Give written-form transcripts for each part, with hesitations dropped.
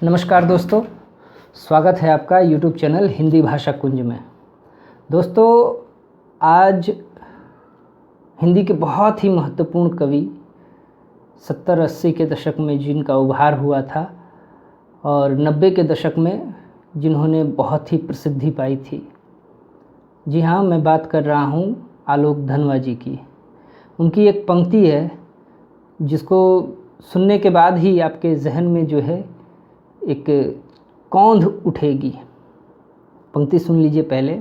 नमस्कार दोस्तों, स्वागत है आपका YouTube चैनल हिंदी भाषा कुंज में। दोस्तों, आज हिंदी के बहुत ही महत्वपूर्ण कवि 70-80 के दशक में जिनका उभार हुआ था और 90 के दशक में जिन्होंने बहुत ही प्रसिद्धि पाई थी। जी हाँ, मैं बात कर रहा हूँ आलोक धनवा जी की। उनकी एक पंक्ति है जिसको सुनने के बाद ही आपके जहन में जो है एक कौंध उठेगी। पंक्ति सुन लीजिए पहले।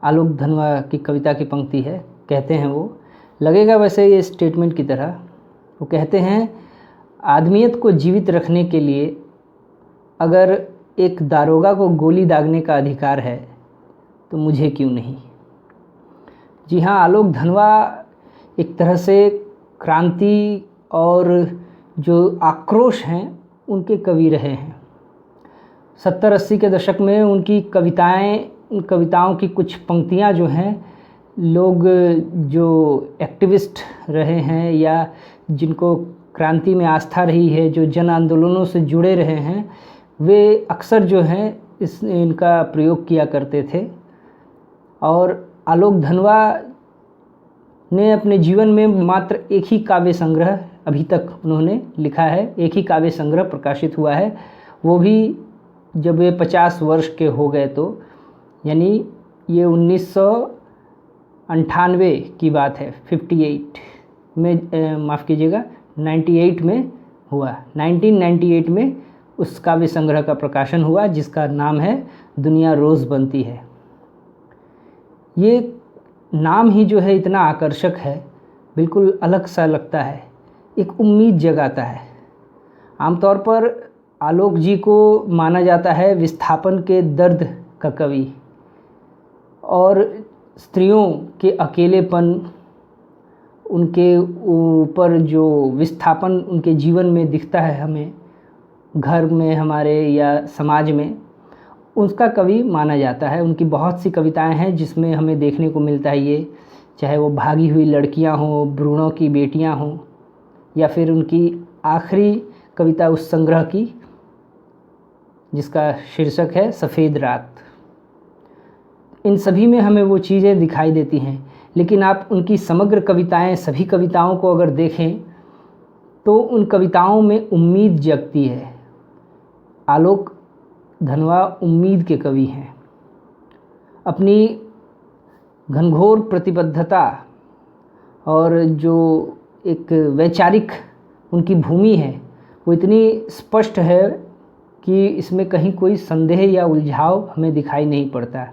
आलोक धनवा की कविता की पंक्ति है। कहते हैं वो, लगेगा वैसे ये स्टेटमेंट की तरह। वो कहते हैं, आदमियत को जीवित रखने के लिए अगर एक दारोगा को गोली दागने का अधिकार है तो मुझे क्यों नहीं। जी हाँ, आलोक धनवा एक तरह से क्रांति और जो आक्रोश हैं उनके कवि रहे हैं। 70-80 के दशक में उनकी उन कविताओं की कुछ पंक्तियां जो हैं, लोग जो एक्टिविस्ट रहे हैं या जिनको क्रांति में आस्था रही है, जो जन आंदोलनों से जुड़े रहे हैं, वे अक्सर जो हैं इनका प्रयोग किया करते थे। और आलोक धनवा ने अपने जीवन में मात्र एक ही काव्य संग्रह अभी तक उन्होंने लिखा है, एक ही काव्य संग्रह प्रकाशित हुआ है। वो भी जब वे 50 वर्ष के हो गए तो, यानी ये 1998 की बात है, 58 में, माफ़ कीजिएगा 98 में हुआ। 1998 में उस काव्य संग्रह का प्रकाशन हुआ जिसका नाम है दुनिया रोज़ बनती है। ये नाम ही जो है इतना आकर्षक है, बिल्कुल अलग सा लगता है, एक उम्मीद जगाता है। आमतौर पर आलोक जी को माना जाता है विस्थापन के दर्द का कवि, और स्त्रियों के अकेलेपन, उनके ऊपर जो विस्थापन उनके जीवन में दिखता है हमें, घर में हमारे या समाज में, उसका कवि माना जाता है। उनकी बहुत सी कविताएं हैं जिसमें हमें देखने को मिलता है ये, चाहे वो भागी हुई लड़कियां हों, भ्रूणों की बेटियां हों, या फिर उनकी आखिरी कविता उस संग्रह की जिसका शीर्षक है सफ़ेद रात। इन सभी में हमें वो चीज़ें दिखाई देती हैं। लेकिन आप उनकी समग्र कविताएं, सभी कविताओं को अगर देखें तो उन कविताओं में उम्मीद जगती है। आलोक धनवा उम्मीद के कवि हैं। अपनी घनघोर प्रतिबद्धता और जो एक वैचारिक उनकी भूमि है वो इतनी स्पष्ट है कि इसमें कहीं कोई संदेह या उलझाव हमें दिखाई नहीं पड़ता।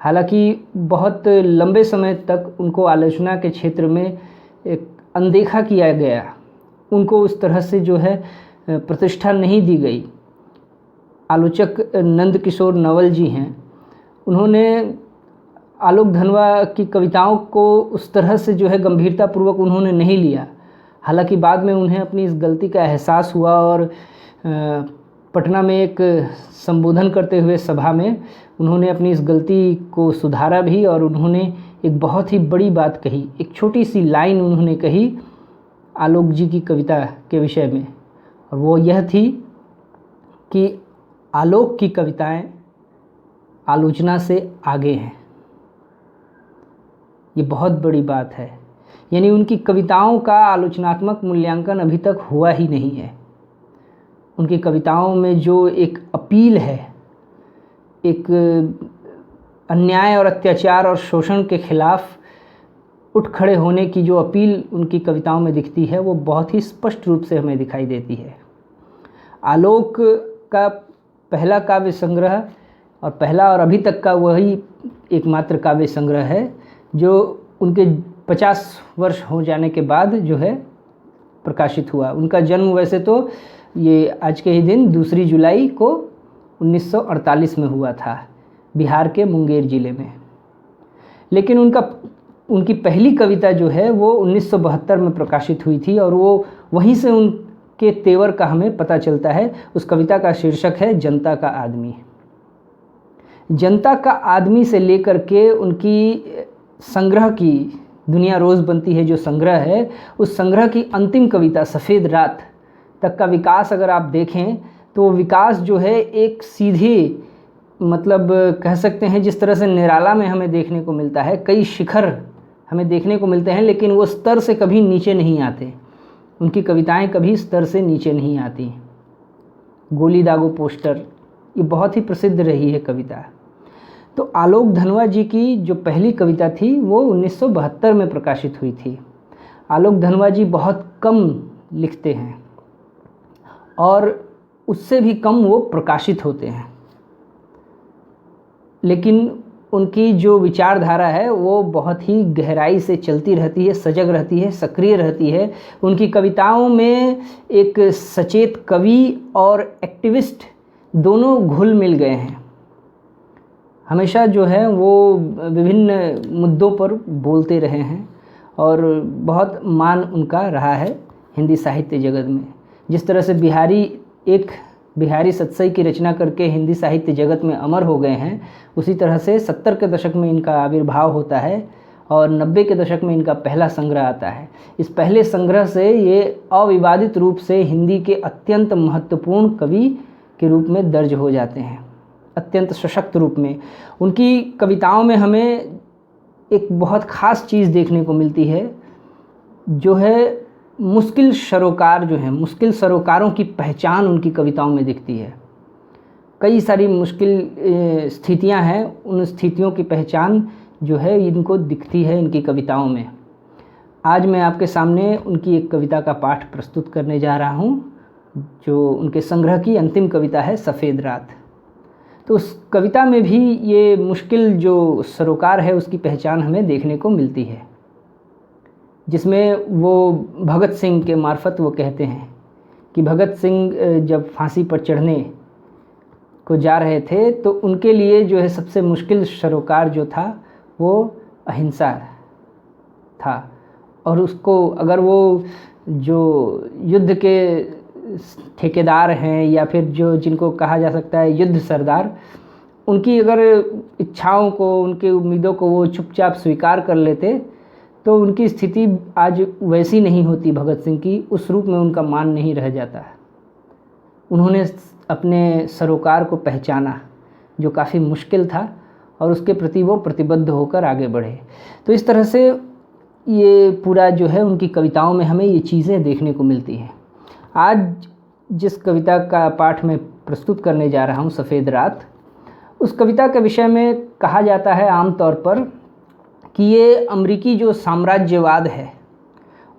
हालांकि बहुत लंबे समय तक उनको आलोचना के क्षेत्र में एक अनदेखा किया गया, उनको उस तरह से जो है प्रतिष्ठा नहीं दी गई। आलोचक नंद किशोर नवल जी हैं, उन्होंने आलोक धनवा की कविताओं को उस तरह से जो है गंभीरतापूर्वक उन्होंने नहीं लिया। हालांकि बाद में उन्हें अपनी इस गलती का एहसास हुआ और पटना में एक संबोधन करते हुए सभा में उन्होंने अपनी इस गलती को सुधारा भी, और उन्होंने एक बहुत ही बड़ी बात कही, एक छोटी सी लाइन उन्होंने कही आलोक जी की कविता के विषय में, और वो यह थी कि आलोक की कविताएं आलोचना से आगे हैं। ये बहुत बड़ी बात है। यानी उनकी कविताओं का आलोचनात्मक मूल्यांकन अभी तक हुआ ही नहीं है। उनकी कविताओं में जो एक अपील है, एक अन्याय और अत्याचार और शोषण के खिलाफ उठ खड़े होने की जो अपील उनकी कविताओं में दिखती है, वो बहुत ही स्पष्ट रूप से हमें दिखाई देती है। आलोक का पहला काव्य संग्रह और पहला और अभी तक का वही एकमात्र काव्य संग्रह है जो उनके 50 वर्ष हो जाने के बाद जो है प्रकाशित हुआ। उनका जन्म वैसे तो ये आज के ही दिन 2 जुलाई को 1948 में हुआ था, बिहार के मुंगेर ज़िले में। लेकिन उनकी पहली कविता जो है वो 1972 में प्रकाशित हुई थी, और वो वहीं से उनके तेवर का हमें पता चलता है। उस कविता का शीर्षक है जनता का आदमी। जनता का आदमी से लेकर के उनकी संग्रह की दुनिया रोज़ बनती है जो संग्रह है, उस संग्रह की अंतिम कविता सफ़ेद रात तक का विकास अगर आप देखें तो वो विकास जो है एक सीधे मतलब कह सकते हैं जिस तरह से निराला में हमें देखने को मिलता है, कई शिखर हमें देखने को मिलते हैं, लेकिन वो स्तर से कभी नीचे नहीं आते। उनकी कविताएं कभी स्तर से नीचे नहीं आती। गोली दागो पोस्टर ये बहुत ही प्रसिद्ध रही है कविता। तो आलोक धनवा जी की जो पहली कविता थी वो 1972 में प्रकाशित हुई थी। आलोक धनवा जी बहुत कम लिखते हैं और उससे भी कम वो प्रकाशित होते हैं, लेकिन उनकी जो विचारधारा है वो बहुत ही गहराई से चलती रहती है, सजग रहती है, सक्रिय रहती है। उनकी कविताओं में एक सचेत कवि और एक्टिविस्ट दोनों घुल मिल गए हैं। हमेशा जो है वो विभिन्न मुद्दों पर बोलते रहे हैं और बहुत मान उनका रहा है हिंदी साहित्य जगत में। जिस तरह से बिहारी सतसई की रचना करके हिंदी साहित्य जगत में अमर हो गए हैं, उसी तरह से 70 के दशक में इनका आविर्भाव होता है और 90 के दशक में इनका पहला संग्रह आता है। इस पहले संग्रह से ये अविवादित रूप से हिंदी के अत्यंत महत्वपूर्ण कवि के रूप में दर्ज हो जाते हैं, अत्यंत सशक्त रूप में। उनकी कविताओं में हमें एक बहुत ख़ास चीज़ देखने को मिलती है, जो है मुश्किल सरोकार जो हैं, मुश्किल सरोकारों की पहचान उनकी कविताओं में दिखती है। कई सारी मुश्किल स्थितियां हैं, उन स्थितियों की पहचान जो है इनको दिखती है इनकी कविताओं में। आज मैं आपके सामने उनकी एक कविता का पाठ प्रस्तुत करने जा रहा हूं, जो उनके संग्रह की अंतिम कविता है सफ़ेद रात। तो उस कविता में भी ये मुश्किल जो सरोकार है उसकी पहचान हमें देखने को मिलती है, जिसमें वो भगत सिंह के मार्फत वो कहते हैं कि भगत सिंह जब फांसी पर चढ़ने को जा रहे थे तो उनके लिए जो है सबसे मुश्किल सरोकार जो था वो अहिंसा था, और उसको अगर वो जो युद्ध के ठेकेदार हैं या फिर जो जिनको कहा जा सकता है युद्ध सरदार, उनकी अगर इच्छाओं को, उनकी उम्मीदों को वो चुपचाप स्वीकार कर लेते तो उनकी स्थिति आज वैसी नहीं होती भगत सिंह की, उस रूप में उनका मान नहीं रह जाता। उन्होंने अपने सरोकार को पहचाना जो काफ़ी मुश्किल था और उसके प्रति वो प्रतिबद्ध होकर आगे बढ़े। तो इस तरह से ये पूरा जो है उनकी कविताओं में हमें ये चीज़ें देखने को मिलती हैं। आज जिस कविता का पाठ मैं प्रस्तुत करने जा रहा हूँ, सफ़ेद रात, उस कविता के विषय में कहा जाता है आमतौर पर कि ये अमेरिकी जो साम्राज्यवाद है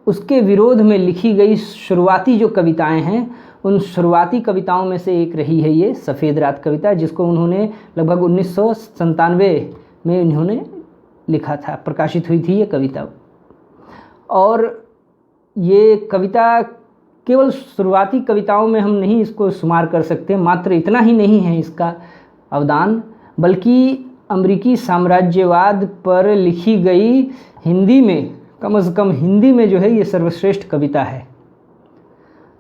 उसके विरोध में लिखी गई शुरुआती जो कविताएं हैं, उन शुरुआती कविताओं में से एक रही है ये सफ़ेद रात कविता, जिसको उन्होंने लगभग 1997 में इन्होंने लिखा था, प्रकाशित हुई थी ये कविता। और ये कविता केवल शुरुआती कविताओं में हम नहीं इसको शुमार कर सकते, मात्र इतना ही नहीं है इसका अवदान, बल्कि अमेरिकी साम्राज्यवाद पर लिखी गई हिंदी में, कम से कम हिंदी में जो है ये सर्वश्रेष्ठ कविता है।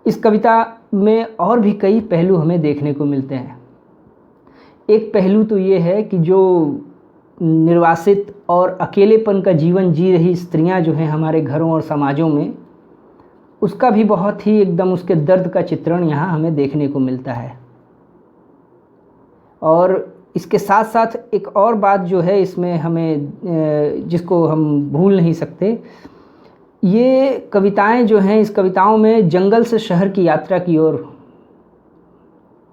इस कविता में और भी कई पहलू हमें देखने को मिलते हैं। एक पहलू तो ये है कि जो निर्वासित और अकेलेपन का जीवन जी रही स्त्रियां जो हैं हमारे घरों और समाजों में, उसका भी बहुत ही एकदम उसके दर्द का चित्रण यहाँ हमें देखने को मिलता है। और इसके साथ साथ एक और बात जो है इसमें हमें, जिसको हम भूल नहीं सकते, ये कविताएं जो हैं, इस कविताओं में जंगल से शहर की यात्रा की ओर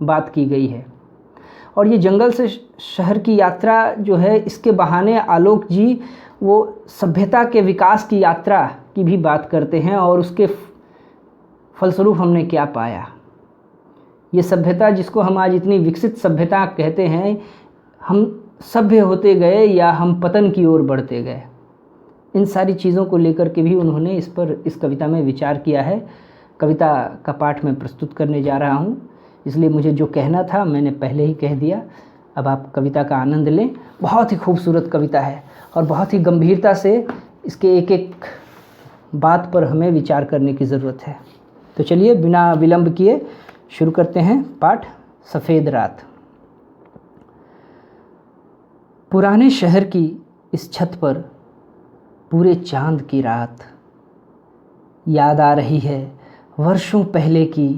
बात की गई है। और ये जंगल से शहर की यात्रा जो है, इसके बहाने आलोक जी वो सभ्यता के विकास की यात्रा की भी बात करते हैं और उसके फलस्वरूप हमने क्या पाया। ये सभ्यता जिसको हम आज इतनी विकसित सभ्यता कहते हैं, हम सभ्य होते गए या हम पतन की ओर बढ़ते गए, इन सारी चीज़ों को लेकर के भी उन्होंने इस कविता में विचार किया है। कविता का पाठ मैं प्रस्तुत करने जा रहा हूँ, इसलिए मुझे जो कहना था मैंने पहले ही कह दिया। अब आप कविता का आनंद लें। बहुत ही खूबसूरत कविता है और बहुत ही गंभीरता से इसके एक एक बात पर हमें विचार करने की ज़रूरत है। तो चलिए बिना विलंब किए शुरू करते हैं पाठ सफ़ेद रात। पुराने शहर की इस छत पर पूरे चांद की रात याद आ रही है वर्षों पहले की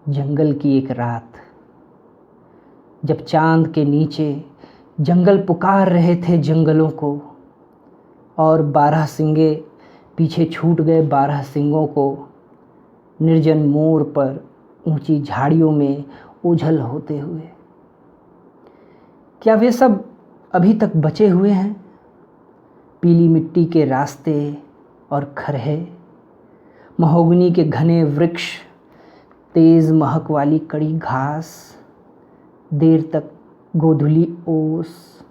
जंगल की एक रात, जब चांद के नीचे जंगल पुकार रहे थे जंगलों को, और 12 सिंगे पीछे छूट गए 12 सिंगों को, निर्जन मोड़ पर ऊंची झाड़ियों में ओझल होते हुए। क्या वे सब अभी तक बचे हुए हैं? पीली मिट्टी के रास्ते और खरहे, महोगनी के घने वृक्ष, तेज महक वाली कड़ी घास, देर तक गोधुली ओस,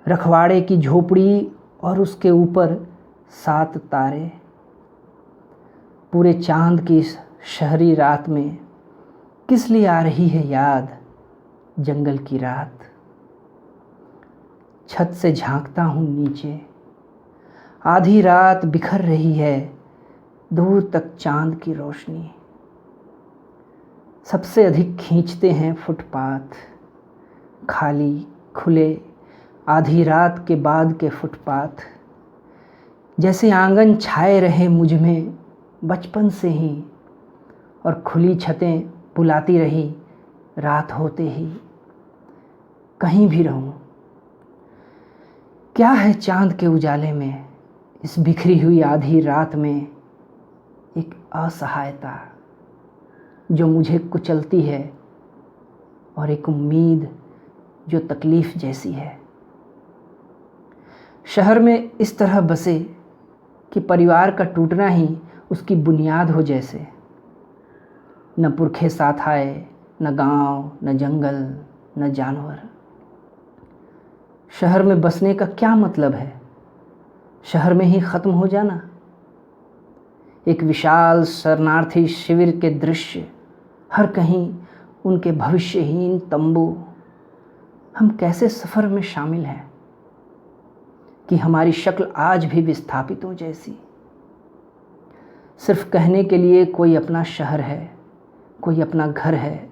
रखवाड़े की झोपड़ी और उसके ऊपर 7 तारे। पूरे चांद की इस शहरी रात में किस लिए आ रही है याद जंगल की रात? छत से झांकता हूँ नीचे, आधी रात बिखर रही है, दूर तक चांद की रोशनी। सबसे अधिक खींचते हैं फुटपाथ, खाली खुले आधी रात के बाद के फुटपाथ। जैसे आंगन छाए रहे मुझ में बचपन से ही, और खुली छतें बुलाती रही रात होते ही। कहीं भी रहूं, क्या है चांद के उजाले में, इस बिखरी हुई आधी रात में एक असहायता जो मुझे कुचलती है, और एक उम्मीद जो तकलीफ जैसी है। शहर में इस तरह बसे कि परिवार का टूटना ही उसकी बुनियाद हो जैसे। न पुरखे साथ आए, न गांव, न जंगल, न जानवर। शहर में बसने का क्या मतलब है? शहर में ही ख़त्म हो जाना? एक विशाल शरणार्थी शिविर के दृश्य, हर कहीं उनके भविष्यहीन तंबू। हम कैसे सफ़र में शामिल हैं कि हमारी शक्ल आज भी विस्थापित हो जैसी। सिर्फ कहने के लिए कोई अपना शहर है, कोई अपना घर है,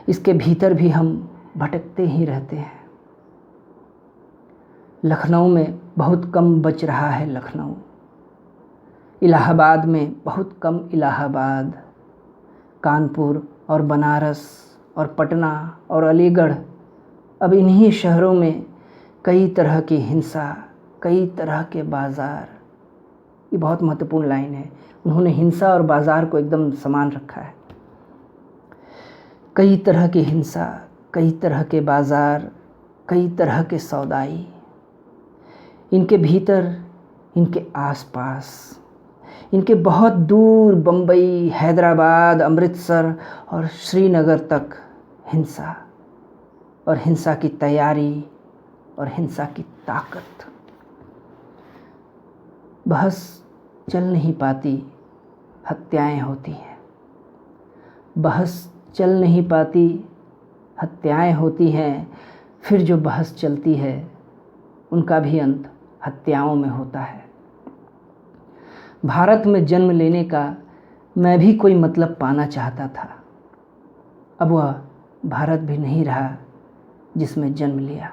इसके भीतर भी हम भटकते ही रहते हैं। लखनऊ में बहुत कम बच रहा है लखनऊ, इलाहाबाद में बहुत कम इलाहाबाद, कानपुर और बनारस और पटना और अलीगढ़, अब इन्हीं शहरों में कई तरह की हिंसा, कई तरह के बाज़ार। ये बहुत महत्वपूर्ण लाइन है, उन्होंने हिंसा और बाज़ार को एकदम समान रखा है। कई तरह की हिंसा, कई तरह के बाज़ार, कई तरह के सौदाई। इनके भीतर, इनके आसपास, इनके बहुत दूर बम्बई, हैदराबाद, अमृतसर और श्रीनगर तक हिंसा, और हिंसा की तैयारी और हिंसा की ताकत। बहस चल नहीं पाती, हत्याएं होती हैं। बहस चल नहीं पाती, हत्याएं होती हैं। फिर जो बहस चलती है उनका भी अंत हत्याओं में होता है। भारत में जन्म लेने का मैं भी कोई मतलब पाना चाहता था। अब वह भारत भी नहीं रहा जिसमें जन्म लिया।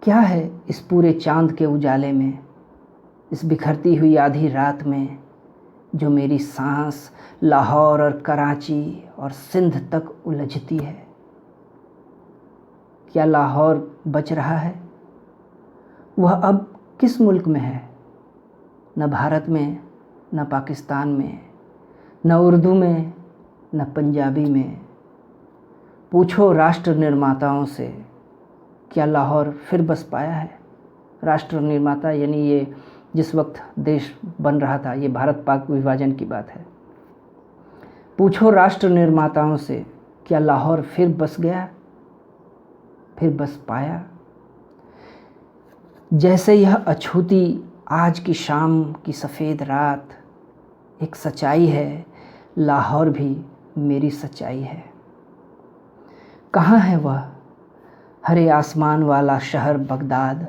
क्या है इस पूरे चांद के उजाले में, इस बिखरती हुई आधी रात में, जो मेरी सांस लाहौर और कराची और सिंध तक उलझती है? क्या लाहौर बच रहा है? वह अब किस मुल्क में है? न भारत में, न पाकिस्तान में, न उर्दू में, न पंजाबी में। पूछो राष्ट्र निर्माताओं से, क्या लाहौर फिर बस पाया है? राष्ट्र निर्माता यानी ये जिस वक्त देश बन रहा था, ये भारत पाक विभाजन की बात है। पूछो राष्ट्र निर्माताओं से, क्या लाहौर फिर बस गया, फिर बस पाया? जैसे यह अछूती आज की शाम की सफ़ेद रात एक सच्चाई है, लाहौर भी मेरी सच्चाई है। कहाँ है वह हरे आसमान वाला शहर बगदाद?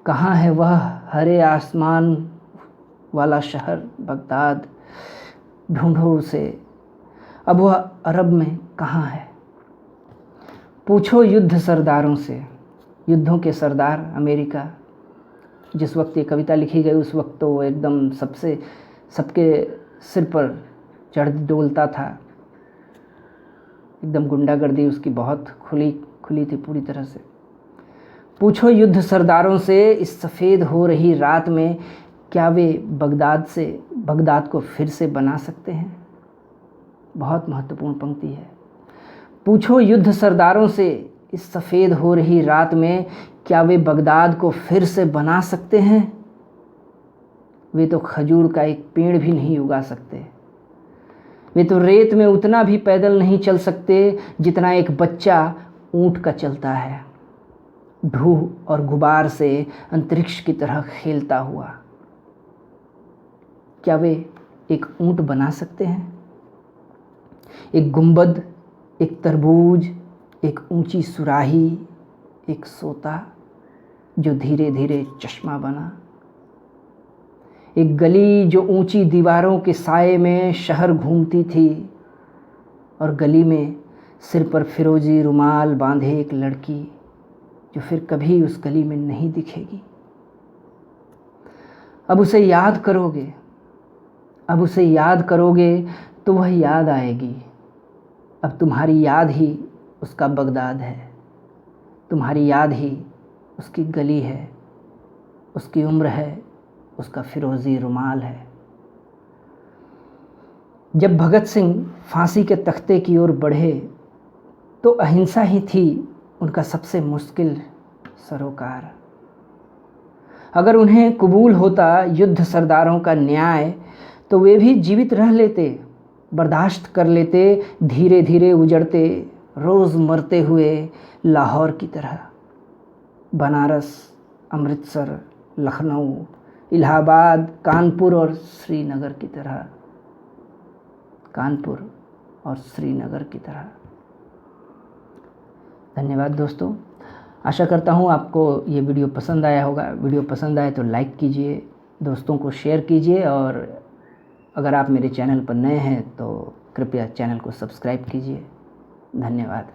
कहाँ है वह हरे आसमान वाला शहर बगदाद? ढूंढो उसे, अब वह अरब में कहाँ है? पूछो युद्ध सरदारों से, युद्धों के सरदार अमेरिका, जिस वक्त ये कविता लिखी गई उस वक्त तो वो एकदम सबके सिर पर चढ़ डोलता था। एकदम गुंडागर्दी उसकी बहुत खुली थी पूरी तरह से। पूछो युद्ध सरदारों से इस सफ़ेद हो रही रात में, क्या वे बगदाद को फिर से बना सकते हैं। बहुत महत्वपूर्ण पंक्ति है। पूछो युद्ध सरदारों से इस सफ़ेद हो रही रात में, क्या वे बगदाद को फिर से बना सकते हैं। वे तो खजूर का एक पेड़ भी नहीं उगा सकते। वे तो रेत में उतना भी पैदल नहीं चल सकते जितना एक बच्चा ऊंट का चलता है, धूल और गुबार से अंतरिक्ष की तरह खेलता हुआ। क्या वे एक ऊंट बना सकते हैं। एक गुंबद, एक तरबूज, एक ऊंची सुराही, एक सोता जो धीरे धीरे चश्मा बना। एक गली जो ऊंची दीवारों के साए में शहर घूमती थी, और गली में सिर पर फिरोजी रुमाल बांधे एक लड़की जो फिर कभी उस गली में नहीं दिखेगी। अब उसे याद करोगे तो वह याद आएगी। अब तुम्हारी याद ही उसका बगदाद है, तुम्हारी याद ही उसकी गली है, उसकी उम्र है, उसका फिरोज़ी रुमाल है। जब भगत सिंह फांसी के तख्ते की ओर बढ़े तो अहिंसा ही थी उनका सबसे मुश्किल सरोकार। अगर उन्हें कबूल होता युद्ध सरदारों का न्याय तो वे भी जीवित रह लेते, बर्दाश्त कर लेते धीरे धीरे उजड़ते, रोज़ मरते हुए लाहौर की तरह, बनारस, अमृतसर, लखनऊ, इलाहाबाद, कानपुर और श्रीनगर की तरह। धन्यवाद दोस्तों। आशा करता हूँ आपको ये वीडियो पसंद आया होगा। वीडियो पसंद आए तो लाइक कीजिए, दोस्तों को शेयर कीजिए, और अगर आप मेरे चैनल पर नए हैं तो कृपया चैनल को सब्सक्राइब कीजिए। धन्यवाद।